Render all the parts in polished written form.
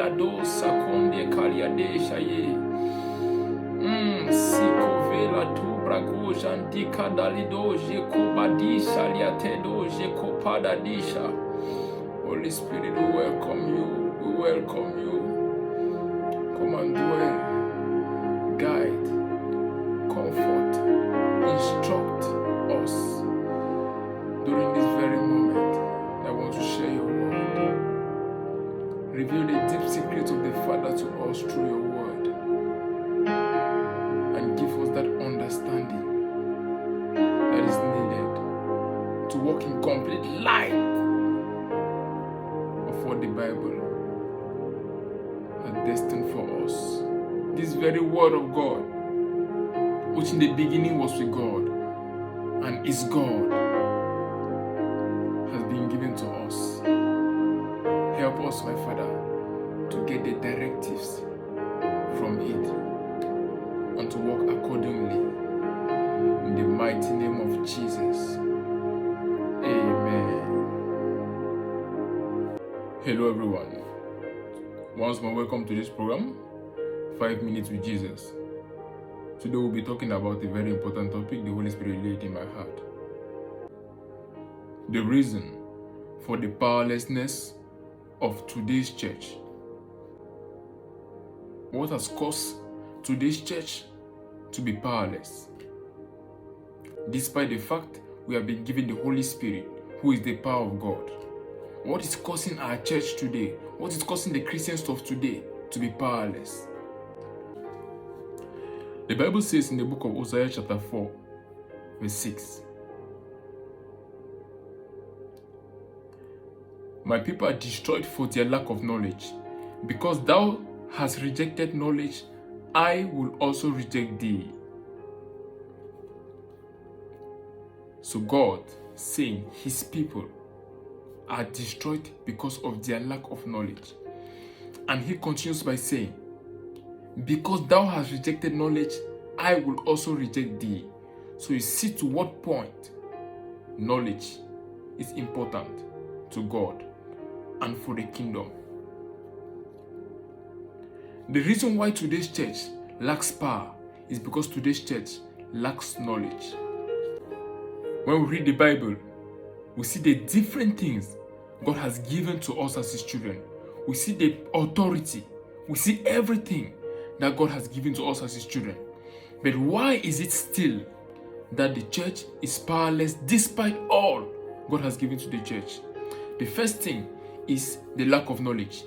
la dosa konde kaliadesha ye. Sikove la tubra gojan dika dalido je kobadisha liatedo je kopadadisha. Holy Spirit, we welcome you. We welcome you. Come and dwell, guide, comfort, instruct us during this very moment. I want to share your word. Reveal the deep secrets of the Father to us through your word, and give us that understanding that is needed to walk in complete light of what the Bible has destined for us. This very word of God, which in the beginning was with God and is God, has been given to us. Help us, my Father, to get the directives from it and to walk accordingly. In the mighty name of Jesus. Amen. Hello everyone. Once more, welcome to this program, 5 Minutes with Jesus. Today we'll be talking about a very important topic the Holy Spirit laid in my heart. The reason for the powerlessness of today's church. What has caused today's church to be powerless? Despite the fact we have been given the Holy Spirit, who is the power of God. What is causing our church today? What is causing the Christians of today to be powerless? The Bible says in the book of Hosea chapter 4, verse 6. My people are destroyed for their lack of knowledge. Because thou hast rejected knowledge, I will also reject thee. So God saying his people are destroyed because of their lack of knowledge. And he continues by saying, because thou hast rejected knowledge, I will also reject thee. So you see to what point knowledge is important to God and for the kingdom. The reason why today's church lacks power is because today's church lacks knowledge. When we read the Bible, we see the different things God has given to us as his children. We see the authority. We see everything that God has given to us as his children. But why is it still that the church is powerless despite all God has given to the church? The first thing is the lack of knowledge.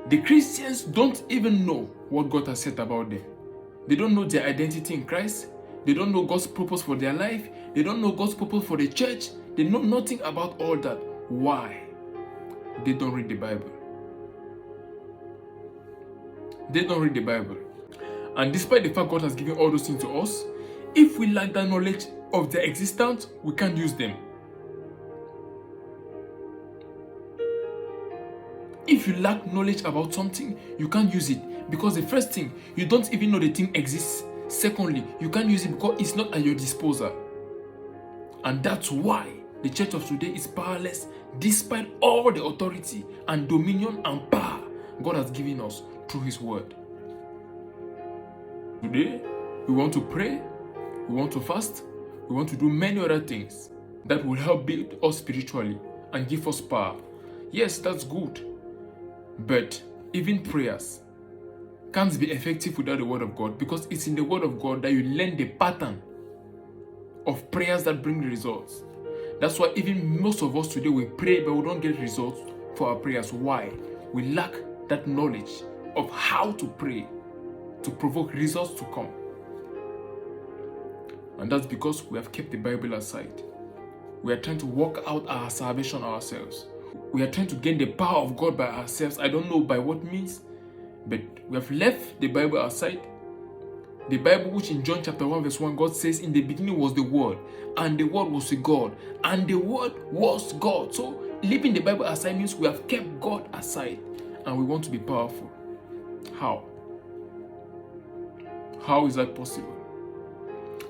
The Christians don't even know what God has said about them. They don't know their identity in Christ. They don't know God's purpose for their life. They don't know God's purpose for the church. They know nothing about all that. Why? They don't read the Bible. They don't read the Bible. And despite the fact God has given all those things to us, if we lack that knowledge of their existence, we can't use them. If you lack knowledge about something, you can't use it. Because the first thing, you don't even know the thing exists. Secondly, you can't use it because it's not at your disposal. And that's why the church of today is powerless despite all the authority and dominion and power God has given us through his word. Today, we want to pray, we want to fast, we want to do many other things that will help build us spiritually and give us power. Yes, that's good. But even prayers can't be effective without the word of God, because it's in the word of God that you learn the pattern of prayers that bring results. That's why even most of us today, we pray but we don't get results for our prayers. Why? We lack that knowledge of how to pray to provoke results to come. And that's because we have kept the Bible aside. We are trying to work out our salvation ourselves. We are trying to gain the power of God by ourselves. I don't know by what means, but we have left the Bible aside. The Bible, which in John chapter 1 verse 1, God says, in the beginning was the Word, and the Word was with God, and the Word was God. So leaving the Bible aside means we have kept God aside, and we want to be powerful. How? How is that possible?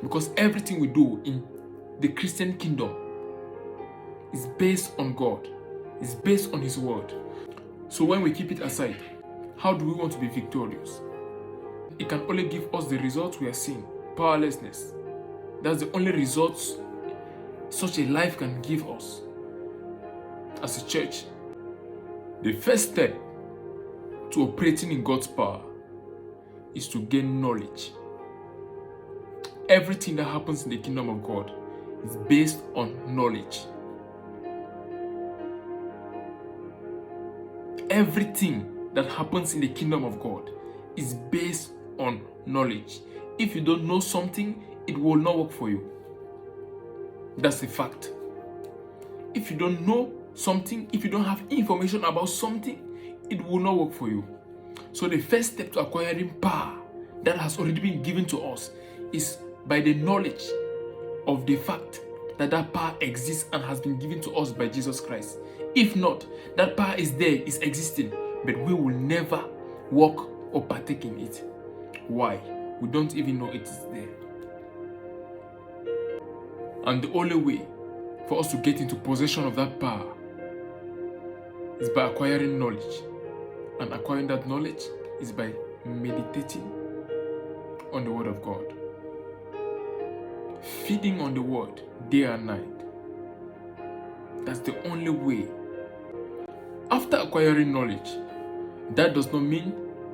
Because everything we do in the Christian kingdom is based on God. It's based on his word. So when we keep it aside, How do we want to be victorious? It can only give us the results we are seeing. Powerlessness. That's the only results such a life can give us. As a church, the first step to operating in God's power is to gain knowledge. Everything that happens in the kingdom of God is based on knowledge. Everything that happens in the kingdom of God is based on knowledge. If you don't know something, it will not work for you. That's a fact. If you don't know something, if you don't have information about something, it will not work for you. So the first step to acquiring power that has already been given to us is by the knowledge of the fact that that power exists and has been given to us by Jesus Christ. If not, that power is there, is existing, but we will never walk or partake in it. Why? We don't even know it is there. And the only way for us to get into possession of that power is by acquiring knowledge. And acquiring that knowledge is by meditating on the Word of God. Feeding on the Word day and night. That's the only way. After acquiring knowledge, that does not mean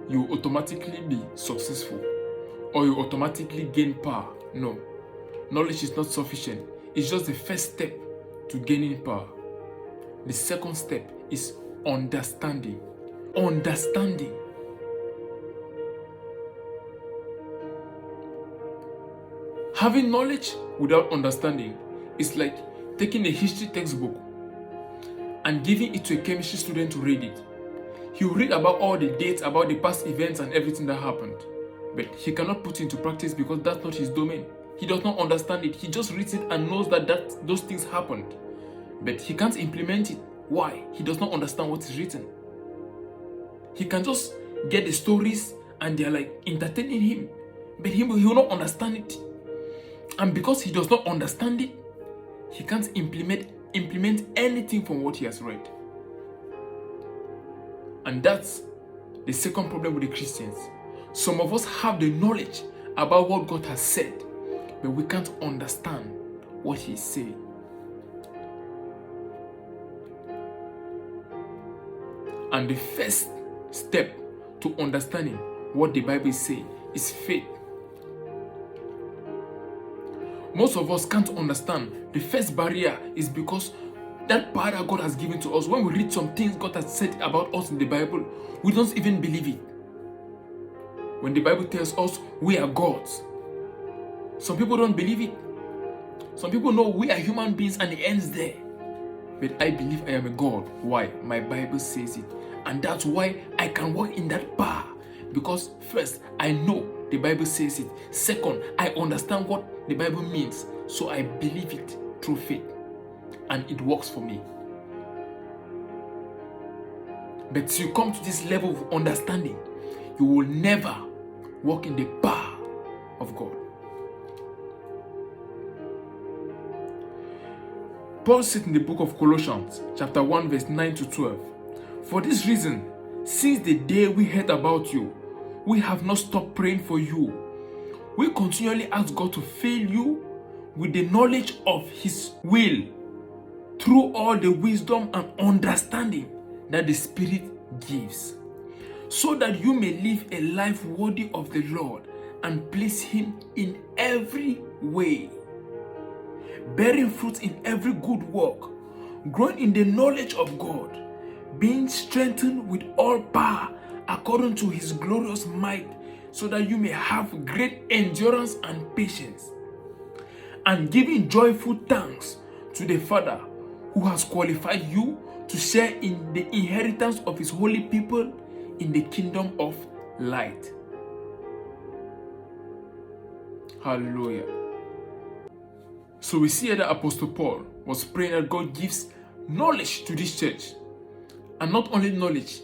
you automatically be successful or you automatically gain power. No. Knowledge is not sufficient. It's just the first step to gaining power. The second step is understanding. Understanding. Having knowledge without understanding is like taking a history textbook and giving it to a chemistry student to read it. He will read about all the dates, about the past events and everything that happened. But he cannot put it into practice because that's not his domain. He does not understand it. He just reads it and knows that those things happened. But he can't implement it. Why? He does not understand what is written. He can just get the stories and they are like entertaining him. But he will not understand it. And because he does not understand it, he can't implement anything from what he has read. And that's the second problem with the Christians. Some of us have the knowledge about what God has said, but we can't understand what He is saying. And the first step to understanding what the Bible is saying is faith. Most of us can't understand. The first barrier is because that power that God has given to us, when we read some things God has said about us in the Bible, we don't even believe it. When the Bible tells us we are gods, some people don't believe it. Some people know we are human beings and it ends there. But I believe I am a God. Why? My Bible says it. And that's why I can walk in that power. Because first, I know the Bible says it. Second, I understand what the Bible means. So I believe it through faith. And it works for me. But till you come to this level of understanding, you will never walk in the power of God. Paul said in the book of Colossians, chapter 1, verse 9 to 12, "For this reason, since the day we heard about you, we have not stopped praying for you. We continually ask God to fill you with the knowledge of His will through all the wisdom and understanding that the Spirit gives, so that you may live a life worthy of the Lord and please Him in every way, bearing fruit in every good work, growing in the knowledge of God, being strengthened with all power according to His glorious might, so that you may have great endurance and patience, and giving joyful thanks to the Father who has qualified you to share in the inheritance of His holy people in the kingdom of light." Hallelujah. So we see that Apostle Paul was praying that God gives knowledge to this church. And not only knowledge,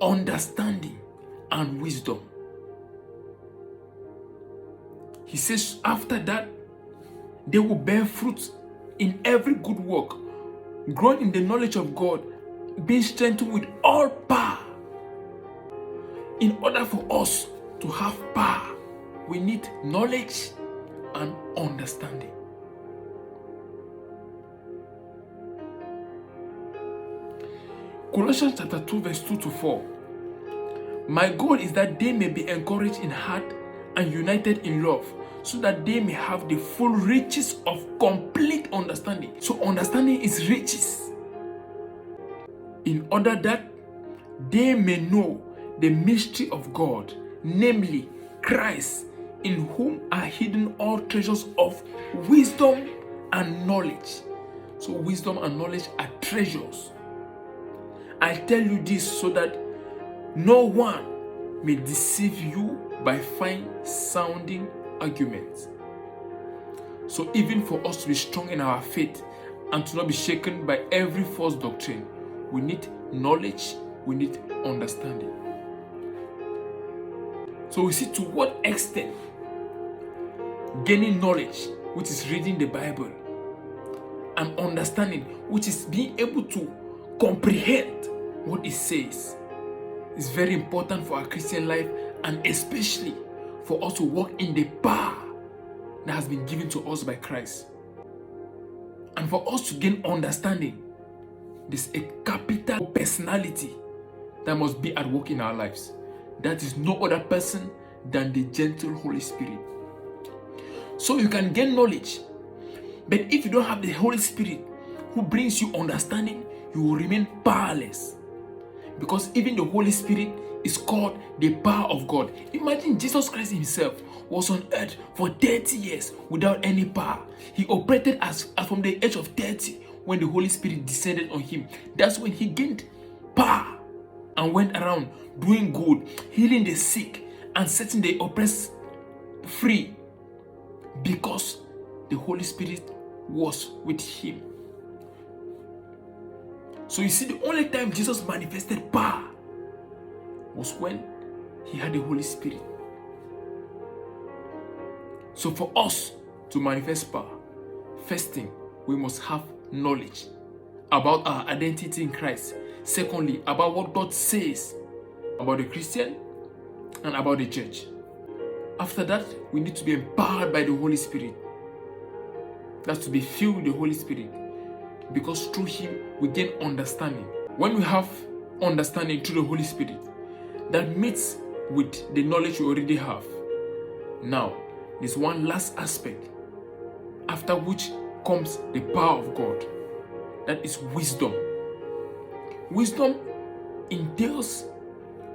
understanding and wisdom. He says after that, they will bear fruit in every good work, growing in the knowledge of God, being strengthened with all power. In order for us to have power, we need knowledge and understanding. Colossians chapter 2 verse 2 to 4. My goal is that they may be encouraged in heart and united in love, so that they may have the full riches of complete understanding. So understanding is riches. In order that they may know the mystery of God, namely Christ, in whom are hidden all treasures of wisdom and knowledge. So wisdom and knowledge are treasures. I tell you this so that no one may deceive you by fine sounding arguments. So even for us to be strong in our faith and to not be shaken by every false doctrine, we need knowledge, we need understanding. So we see to what extent gaining knowledge, which is reading the Bible, and understanding, which is being able to comprehend what it says, is very important for our Christian life, and especially for us to walk in the power that has been given to us by Christ. And for us to gain understanding, there's a capital personality that must be at work in our lives. That is no other person than the gentle Holy Spirit. So you can gain knowledge, but if you don't have the Holy Spirit who brings you understanding, you will remain powerless. Because even the Holy Spirit is called the power of God. Imagine Jesus Christ himself was on earth for 30 years without any power. He operated as from the age of 30 when the Holy Spirit descended on him. That's when he gained power and went around doing good, healing the sick, and setting the oppressed free, because the Holy Spirit was with him. So you see, the only time Jesus manifested power was when he had the Holy Spirit. So for us to manifest power, first thing, we must have knowledge about our identity in Christ. Secondly, about what God says about the Christian and about the church. After that, we need to be empowered by the Holy Spirit. That's to be filled with the Holy Spirit, because through him we gain understanding. When we have understanding through the Holy Spirit, that meets with the knowledge we already have. Now, there's one last aspect, after which comes the power of God. That is wisdom. Wisdom entails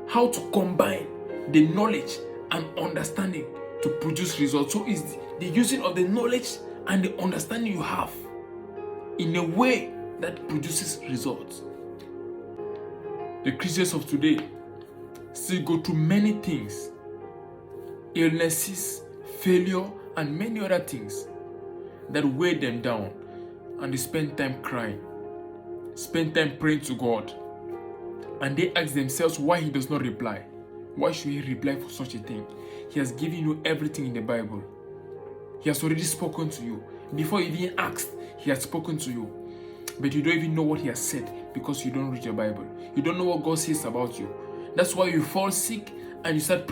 how to combine the knowledge and understanding to produce results. So it's the using of the knowledge and the understanding you have in a way that produces results. The Christians of today still go through many things, illnesses, failure, and many other things that weigh them down, and they spend time crying, spend time praying to God, and they ask themselves why he does not reply. Why should he reply for such a thing? He has given you everything in the Bible. He has already spoken to you. Before you even asked, he has spoken to you. But you don't even know what he has said because you don't read your Bible. You don't know what God says about you. That's why you fall sick and you start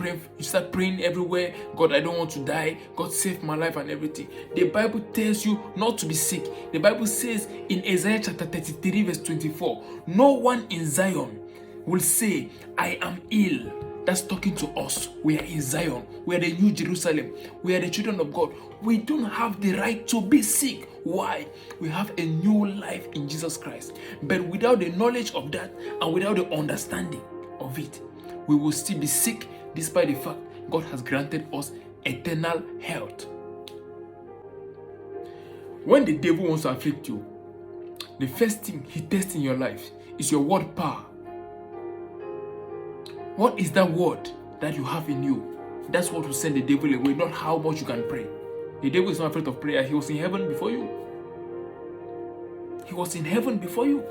praying everywhere. God, I don't want to die. God, save my life and everything. The Bible tells you not to be sick. The Bible says in Isaiah chapter 33 verse 24, no one in Zion will say, I am ill. That's talking to us. We are in Zion. We are the New Jerusalem. We are the children of God. We don't have the right to be sick. Why? We have a new life in Jesus Christ. But without the knowledge of that and without the understanding of it, we will still be sick despite the fact God has granted us eternal health. When the devil wants to afflict you, the first thing he tests in your life is your word power. What is that word that you have in you? That's what will send the devil away, not how much you can pray. The devil is not afraid of prayer. He was in heaven before you. He was in heaven before you.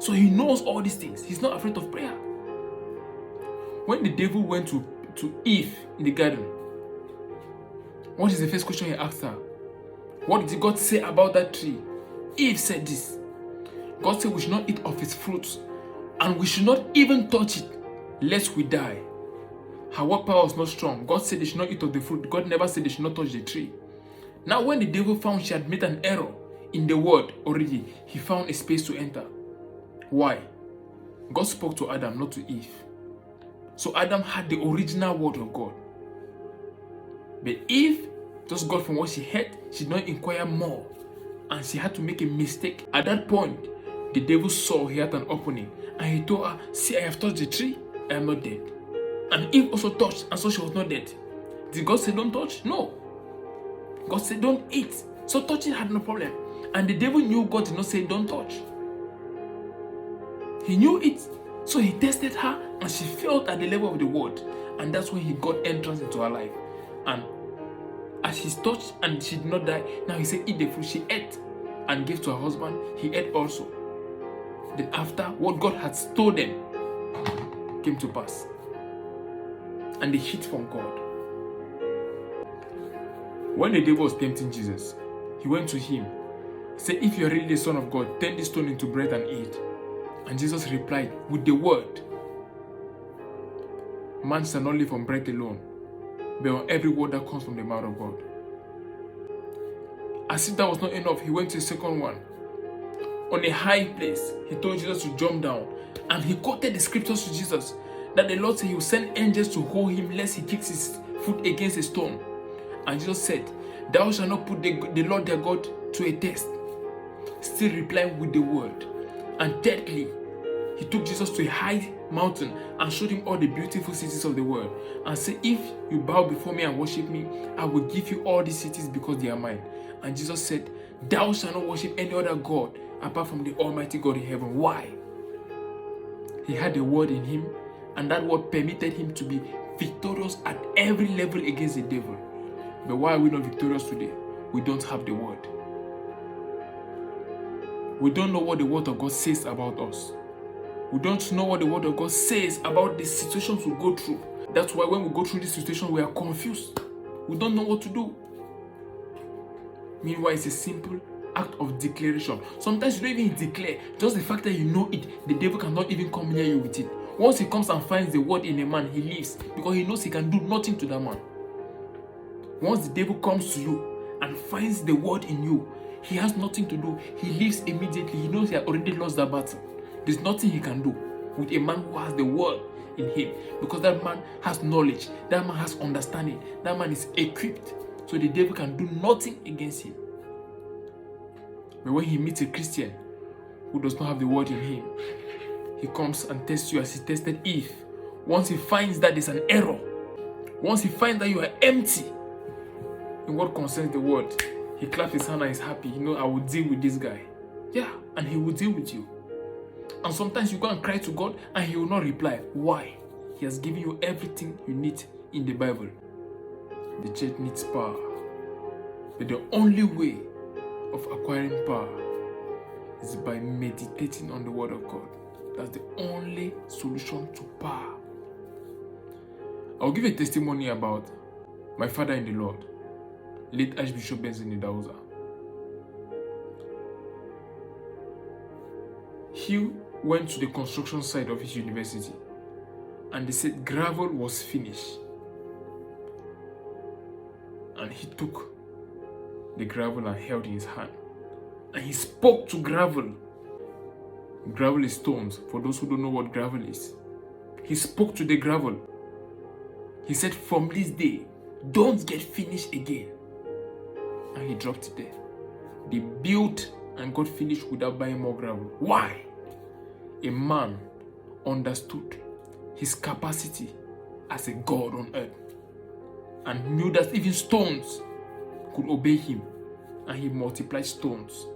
So he knows all these things. He's not afraid of prayer. When the devil went to Eve in the garden, what is the first question he asked her? What did God say about that tree? Eve said this. God said we should not eat of its fruits, and we should not even touch it, lest we die. Her work power was not strong. God said they should not eat of the fruit. God never said they should not touch the tree. Now when the devil found she had made an error in the word already, he found a space to enter. Why? God spoke to Adam, not to Eve. So Adam had the original word of God. But Eve just got from what she heard. She did not inquire more. And she had to make a mistake. At that point, the devil saw he had an opening. And he told her, see, I have touched the tree. I am not dead. And Eve also touched, and so she was not dead. Did God say don't touch? No. God said don't eat. So touching had no problem. And the devil knew God did not say don't touch. He knew it. So he tested her, and she felt at the level of the word. And that's when he got entrance into her life. And as he touched and she did not die, now he said eat the fruit. She ate and gave to her husband. He ate also. Then after, what God had told them came to pass. And they hid from God. When the devil was tempting Jesus, he went to him. He said, if you are really the Son of God, turn this stone into bread and eat. And Jesus replied with the word, man shall not live on bread alone, but on every word that comes from the mouth of God. As if that was not enough, he went to the second one. On a high place, he told Jesus to jump down. And he quoted the scriptures to Jesus that the Lord said he will send angels to hold him lest he kicks his foot against a stone. And Jesus said, thou shalt not put the Lord their God to a test. Still replying with the word. And thirdly, he took Jesus to a high mountain and showed him all the beautiful cities of the world. And said, if you bow before me and worship me, I will give you all these cities because they are mine. And Jesus said, thou shalt not worship any other God apart from the Almighty God in heaven. Why? He had the word in him, and that word permitted him to be victorious at every level against the devil. But why are we not victorious today? We don't have the word. We don't know what the word of God says about us. We don't know what the word of God says about the situations we go through. That's why when we go through this situation, we are confused. We don't know what to do. Meanwhile, it's a simple act of declaration. Sometimes you don't even declare. Just the fact that you know it, the devil cannot even come near you with it. Once he comes and finds the word in a man, he leaves because he knows he can do nothing to that man. Once the devil comes to you and finds the word in you, he has nothing to do. He leaves immediately. He knows he has already lost that battle. There's nothing he can do with a man who has the word in him, because that man has knowledge, that man has understanding, that man is equipped, so the devil can do nothing against him. But when he meets a Christian who does not have the word in him, he comes and tests you as he tested Eve. Once he finds that there's an error, once he finds that you are empty in what concerns the word, he claps his hand and is happy. You know, I will deal with this guy. Yeah, and he will deal with you. And sometimes you go and cry to God and he will not reply. Why? He has given you everything you need in the Bible. The church needs power. But the only way of acquiring power is by meditating on the word of God. That's the only solution to power. I'll give a testimony about my father in the Lord, late Archbishop Benson Idahosa. He went to the construction site of his university and they said gravel was finished. And he took the gravel and held in his hand. And he spoke to gravel. Gravel is stones, for those who don't know what gravel is. He spoke to the gravel. He said, from this day, don't get finished again. And he dropped it there. They built and got finished without buying more gravel. Why? A man understood his capacity as a God on earth and knew that even stones could obey him, and he multiplied stones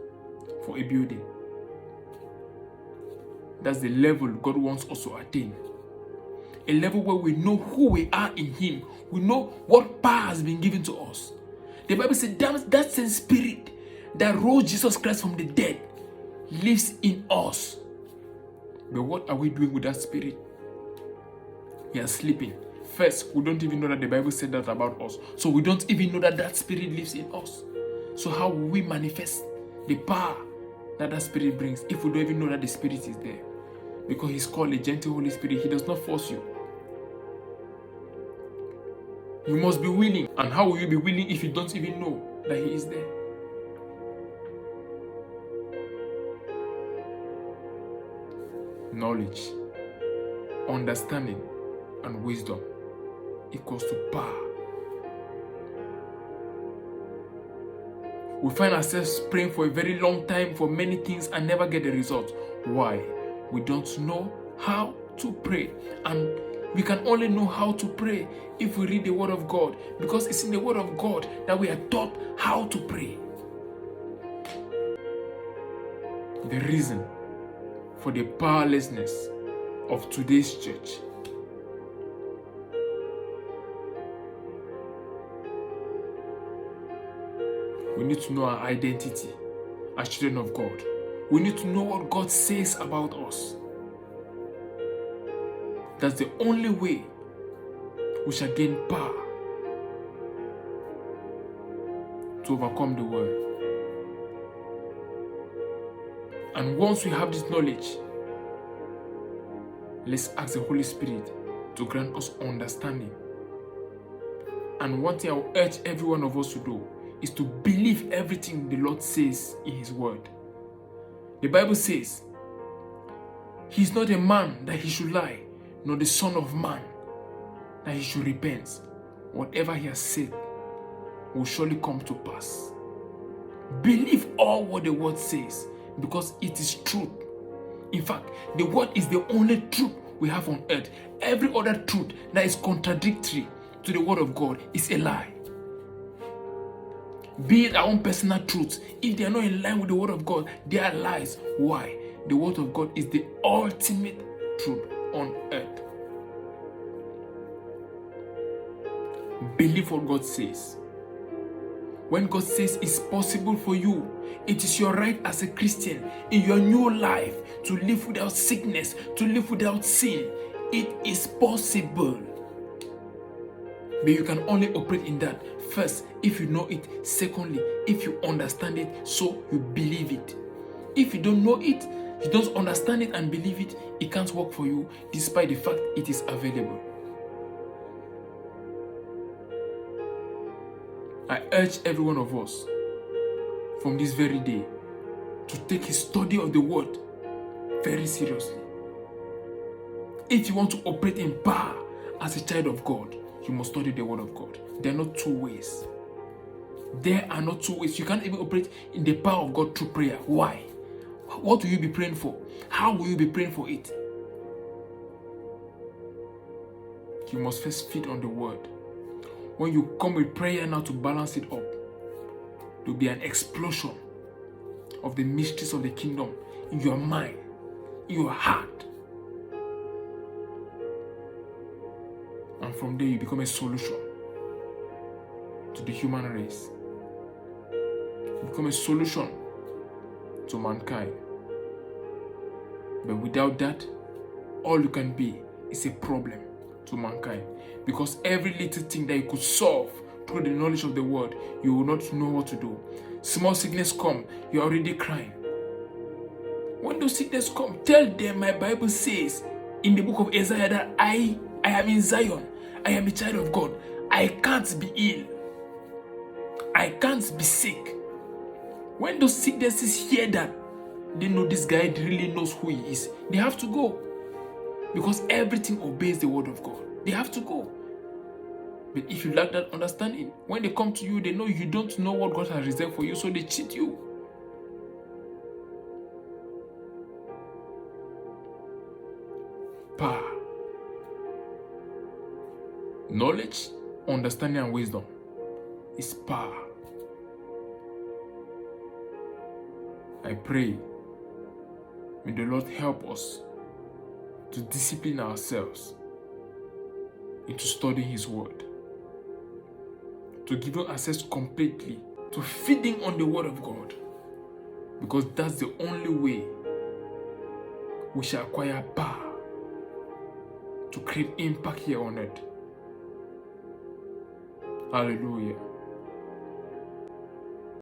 for a building. That's the level God wants us to attain. A level where we know who we are in him. We know what power has been given to us. The Bible said that same spirit that rose Jesus Christ from the dead lives in us. But what are we doing with that spirit? We are sleeping. First, we don't even know that the Bible said that about us. So we don't even know that that spirit lives in us. So how will we manifest the power that that spirit brings if we don't even know that the spirit is there? Because he's called a gentle Holy Spirit. He does not force you. You must be willing. And how will you be willing if you don't even know that He is there? Knowledge, understanding, and wisdom equals to power. We find ourselves praying for a very long time for many things and never get the result. Why? We don't know how to pray. And we can only know how to pray if we read the Word of God, because it's in the Word of God that we are taught how to pray. The reason for the powerlessness of today's church we need to know our identity as children of God. We need to know what God says about us. That's the only way we shall gain power to overcome the world. And once we have this knowledge, let's ask the Holy Spirit to grant us understanding. And one thing I will urge every one of us to do is to believe everything the Lord says in His Word. The Bible says, He is not a man that He should lie, nor the Son of Man that He should repent. Whatever He has said will surely come to pass. Believe all what the Word says, because it is truth. In fact, the Word is the only truth we have on earth. Every other truth that is contradictory to the Word of God is a lie. Be it our own personal truths, if they are not in line with the Word of God, they are lies. Why? The Word of God is the ultimate truth on earth. Believe what God says. When God says it's possible for you, it is your right as a Christian in your new life to live without sickness, to live without sin. It is possible. But you can only operate in that, first, if you know it. Secondly, if you understand it, so you believe it. If you don't know it, you don't understand it and believe it, it can't work for you, despite the fact it is available. I urge every one of us from this very day to take a study of the Word very seriously. If you want to operate in power as a child of God, you must study the Word of God. There are not two ways. There are not two ways. You can't even operate in the power of God through prayer. Why? What will you be praying for? How will you be praying for it? You must first feed on the Word. When you come with prayer now to balance it up, there will be an explosion of the mysteries of the kingdom in your mind, in your heart. And from there you become a solution to the human race. You become a solution to mankind. But without that, all you can be is a problem to mankind. Because every little thing that you could solve through the knowledge of the Word, you will not know what to do. Small sickness come, you're already crying. When those sickness come, tell them my Bible says in the book of Isaiah that I am in Zion. I am a child of God. I can't be ill. I can't be sick. When those sicknesses hear that, they know this guy really knows who he is. They have to go. Because everything obeys the Word of God. They have to go. But if you lack that understanding, when they come to you, they know you don't know what God has reserved for you, so they cheat you. Power. Knowledge, understanding, and wisdom is power. I pray, may the Lord help us to discipline ourselves into studying His Word, to give us access completely to feeding on the Word of God, because that's the only way we shall acquire power to create impact here on earth. Hallelujah.